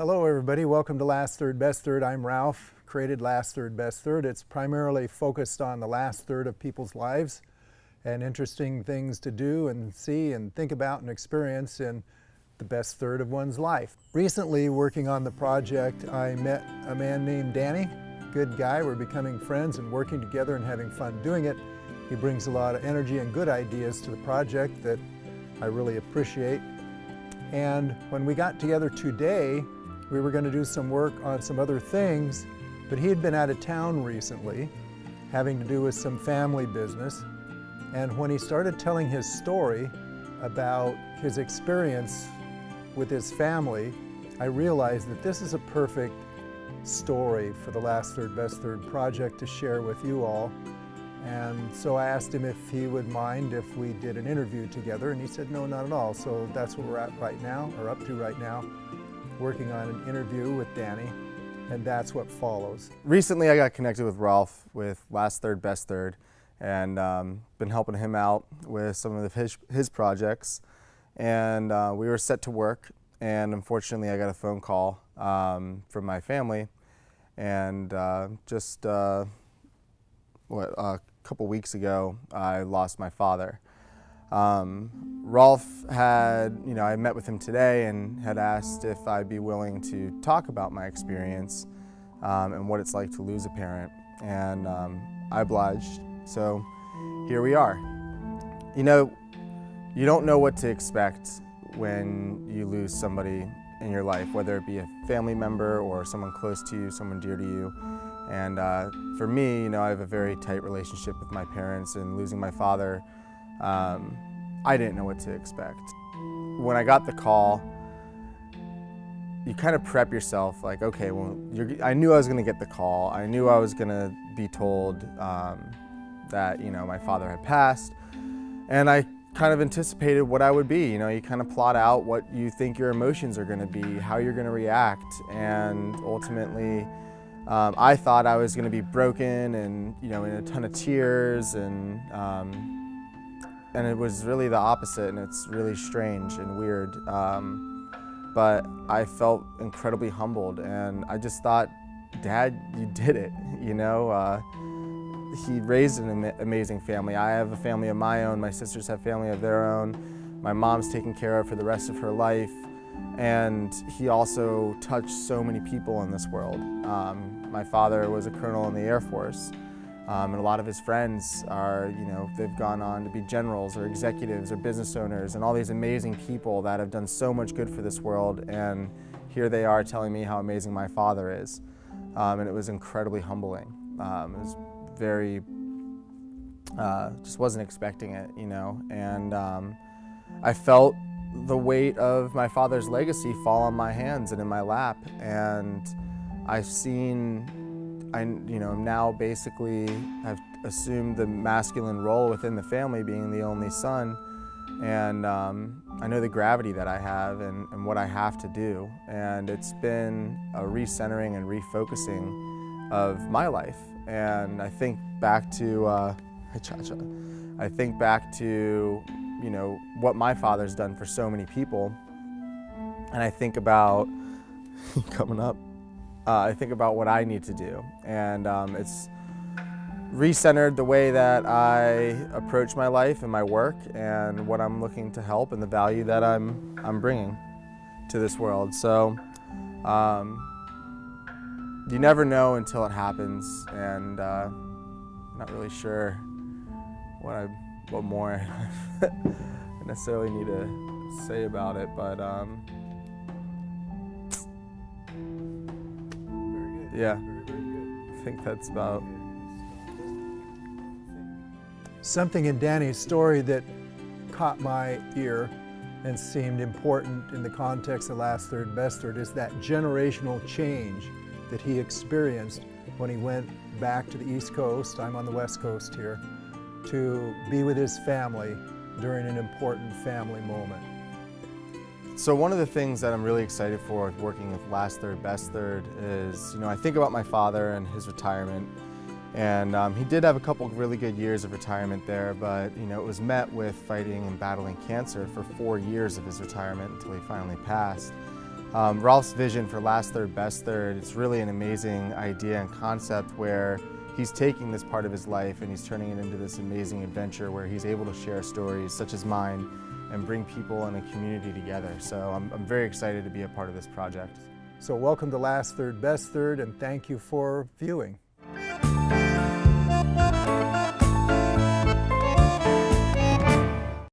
Hello everybody, welcome to Last Third Best Third. I'm Ralph, created Last Third Best Third. It's primarily focused on the last third of people's lives and interesting things to do and see and think about and experience in the best third of one's life. Recently, working on the project, I met a man named Danny, good guy. We're becoming friends and working together and having fun doing it. He brings a lot of energy and good ideas to the project that I really appreciate. And when we got together today, we were going to do some work on some other things, but he had been out of town recently, having to do with some family business. And when he started telling his story about his experience with his family, I realized that this is a perfect story for the Last Third Best Third project to share with you all. And so I asked him if he would mind if we did an interview together, and he said no, not at all. So that's what we're at right now, or up to right now, working on an interview with Danny, and that's what follows. Recently I got connected with Ralph with Last Third Best Third, and been helping him out with some of his projects. And we were set to work, and unfortunately I got a phone call from my family, and a couple weeks ago I lost my father. Ralph had, I met with him today and had asked if I'd be willing to talk about my experience and what it's like to lose a parent, and I obliged. So here we are. You don't know what to expect when you lose somebody in your life, whether it be a family member or someone close to you, someone dear to you. And for me, I have a very tight relationship with my parents, and losing my father, I didn't know what to expect. When I got the call, you kind of prep yourself like, okay, well, I knew I was gonna get the call. I knew I was gonna be told that, my father had passed. And I kind of anticipated what I would be. You kind of plot out what you think your emotions are gonna be, how you're gonna react. And ultimately, I thought I was gonna be broken and, in a ton of tears, and it was really the opposite, and it's really strange and weird. But I felt incredibly humbled, and I just thought, Dad, you did it, He raised an amazing family. I have a family of my own, my sisters have family of their own. My mom's taken care of for the rest of her life, and he also touched so many people in this world. My father was a colonel in the Air Force. And a lot of his friends are, they've gone on to be generals or executives or business owners and all these amazing people that have done so much good for this world. And here they are telling me how amazing my father is. And it was incredibly humbling. It was very, just wasn't expecting it, And I felt the weight of my father's legacy fall on my hands and in my lap. And I've seen, now basically have assumed the masculine role within the family, being the only son, and I know the gravity that I have and what I have to do, and it's been a recentering and refocusing of my life. And I think back to what my father's done for so many people, and I think about coming up. I think about what I need to do, and it's recentered the way that I approach my life and my work and what I'm looking to help and the value that I'm bringing to this world. So you never know until it happens, and I'm not really sure what more I necessarily need to say about it, but yeah, I think that's about. Something in Danny's story that caught my ear and seemed important in the context of Last Third Best Third is that generational change that he experienced when he went back to the East Coast, I'm on the West Coast here, to be with his family during an important family moment. So one of the things that I'm really excited for with working with Last Third Best Third is, I think about my father and his retirement, and he did have a couple of really good years of retirement there, but it was met with fighting and battling cancer for 4 years of his retirement until he finally passed. Ralph's vision for Last Third, Best Third, it's really an amazing idea and concept where he's taking this part of his life and he's turning it into this amazing adventure where he's able to share stories such as mine and bring people in a community together. So I'm very excited to be a part of this project. So welcome to Last Third, Best Third, and thank you for viewing.